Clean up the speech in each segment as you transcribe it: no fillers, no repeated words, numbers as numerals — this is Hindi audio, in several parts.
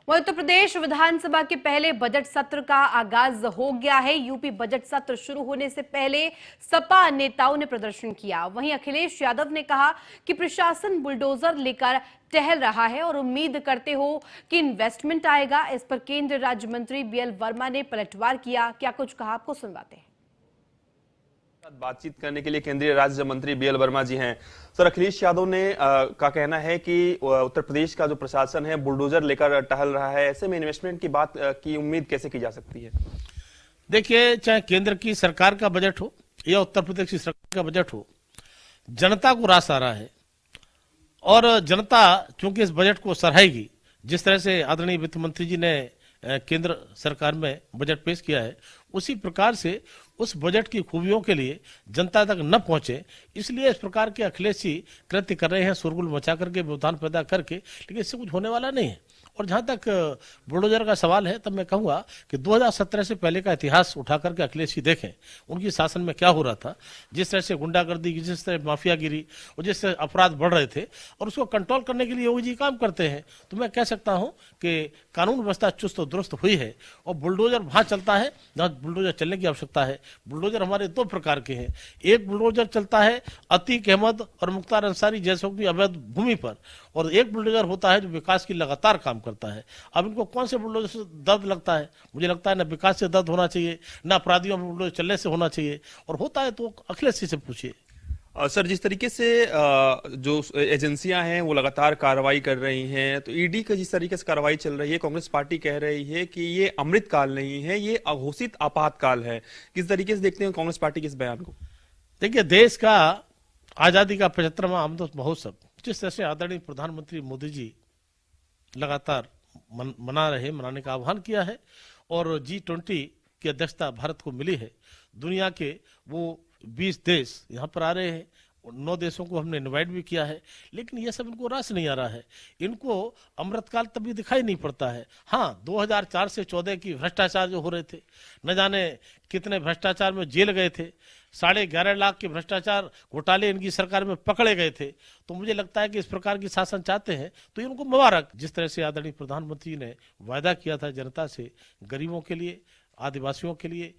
वहीं उत्तर प्रदेश विधानसभा के पहले बजट सत्र का आगाज हो गया है। यूपी बजट सत्र शुरू होने से पहले सपा नेताओं ने प्रदर्शन किया। वहीं अखिलेश यादव ने कहा कि प्रशासन बुलडोजर लेकर टहल रहा है और उम्मीद करते हो कि इन्वेस्टमेंट आएगा। इस पर केंद्रीय राज्य मंत्री बीएल वर्मा ने पलटवार किया। क्या कुछ कहा, आपको सुनवाते हैं। बातचीत करने के लिए केंद्रीय राज्य मंत्री बीएल वर्मा जी हैं। सर, अखिलेश यादव ने का कहना है कि उत्तर प्रदेश का जो प्रशासन है बुलडोजर लेकर टहल रहा है। ऐसे में इन्वेस्टमेंट की बात की उम्मीद कैसे की जा सकती है? देखिए, चाहे केंद्र की सरकार का बजट हो या उत्तर प्रदेश की सरकार का बजट हो, जनता को रास आ रहा है और जनता चूंकि इस बजट को सराहेगी। जिस तरह से आदरणीय वित्त मंत्री जी ने केंद्र सरकार में बजट पेश किया है, उसी प्रकार से उस बजट की खूबियों के लिए जनता तक न पहुंचे, इसलिए इस प्रकार के अखिलेश जी कृत्य कर रहे हैं, शोरगुल मचा करके, व्यवधान पैदा करके। लेकिन इससे कुछ होने वाला नहीं है। और जहां तक बुलडोजर का सवाल है, तब मैं कहूंगा कि 2017 से पहले का इतिहास उठा करके अखिलेश जी देखें, उनकी शासन में क्या हो रहा था। जिस तरह से गुंडागर्दी, जिस तरह माफियागिरी और जिस तरह अपराध बढ़ रहे थे, और उसको कंट्रोल करने के लिए योगी जी काम करते हैं। तो मैं कह सकता हूं कि कानून व्यवस्था चुस्त और दुरुस्त हुई है और बुलडोजर वहां चलता है जहां बुलडोजर चलने की आवश्यकता है। बुलडोजर हमारे दो प्रकार के हैं। एक बुलडोजर चलता है अतीक अहमद और मुख्तार अंसारी जैसों की अवैध भूमि पर, और एक बुलडोजर होता है जो विकास की लगातार काम करता है। अब इनको कौन से बुलडोजर से दर्द लगता है? मुझे लगता है न विकास से दर्द होना चाहिए, न अपराधियों में बुलडोजर चलने से होना चाहिए। और होता है तो अखिलेश जी से पूछिए। सर, जिस तरीके से जो एजेंसियां हैं वो लगातार कार्रवाई कर रही हैं, तो ईडी का जिस तरीके से कार्रवाई चल रही है, कांग्रेस पार्टी कह रही है कि ये अमृतकाल नहीं है, ये अघोषित आपातकाल है। किस तरीके से देखते हैं कांग्रेस पार्टी के इस बयान को? देखिए, देश का आजादी का 75वां अमृत महोत्सव जिस तरह से आदरणीय प्रधानमंत्री मोदी जी लगातार मनाने का आह्वान किया है, और G20 की अध्यक्षता भारत को मिली है। दुनिया के वो 20 देश यहाँ पर आ रहे हैं, 9 देशों को हमने इनवाइट भी किया है। लेकिन ये सब इनको रास नहीं आ रहा है। इनको अमृतकाल तभी दिखाई नहीं पड़ता है। हाँ, 2004 से 14 की भ्रष्टाचार जो हो रहे थे, न जाने कितने भ्रष्टाचार में जेल गए थे, 11.5 लाख के भ्रष्टाचार घोटाले इनकी सरकार में पकड़े गए थे। तो मुझे लगता है कि इस प्रकार की शासन चाहते हैं तो इनको मुबारक। जिस तरह से आदरणीय प्रधानमंत्री ने वायदा किया था जनता से, गरीबों के लिए, आदिवासियों के लिए,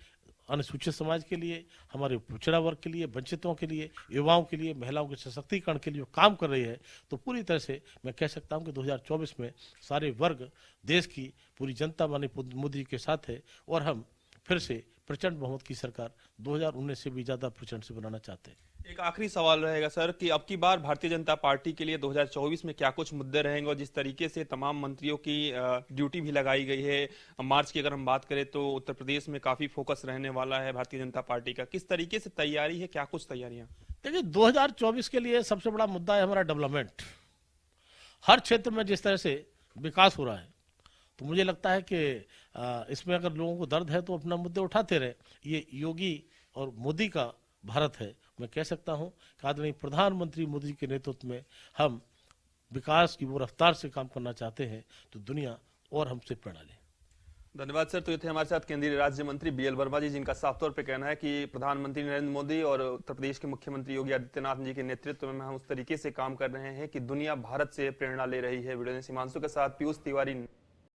अनुसूचित समाज के लिए, हमारे पिछड़ा वर्ग के लिए, वंचितों के लिए, युवाओं के लिए, महिलाओं के सशक्तिकरण के लिए काम कर रही है, तो पूरी तरह से मैं कह सकता हूं कि 2024 में सारे वर्ग, देश की पूरी जनता माननीय मोदी के साथ है और हम फिर से प्रचंड बहुमत की सरकार 2019 से भी ज्यादा प्रचंड से बनाना चाहते हैं। एक आखिरी सवाल रहेगा सर कि अब की बार भारतीय जनता पार्टी के लिए 2024 में क्या कुछ मुद्दे रहेंगे, और जिस तरीके से तमाम मंत्रियों की ड्यूटी भी लगाई गई है, मार्च की अगर हम बात करें तो उत्तर प्रदेश में काफी फोकस रहने वाला है भारतीय जनता पार्टी का, किस तरीके से तैयारी है, क्या कुछ तैयारियां? देखिए, 2024 के लिए सबसे बड़ा मुद्दा है हमारा डेवलपमेंट। हर क्षेत्र में जिस तरह से विकास हो रहा है, तो मुझे लगता है कि इसमें अगर लोगों को दर्द है तो अपना मुद्दे उठाते रहे। ये योगी और मोदी का भारत है। मैं कह सकता हूं कि आदरणीय प्रधानमंत्री मोदी के नेतृत्व में हम विकास की वो रफ्तार से काम करना चाहते हैं, तो दुनिया और हमसे प्रेरणा ले। धन्यवाद सर। तो ये थे हमारे साथ केंद्रीय राज्य मंत्री बीएल वर्मा जी, जिनका साफ तौर पर कहना है कि प्रधानमंत्री नरेंद्र मोदी और उत्तर प्रदेश के मुख्यमंत्री योगी आदित्यनाथ जी के नेतृत्व में हम उस तरीके से काम कर रहे हैं कि दुनिया भारत से प्रेरणा ले रही है। वीडियो हिमांशु के साथ पीयूष तिवारी।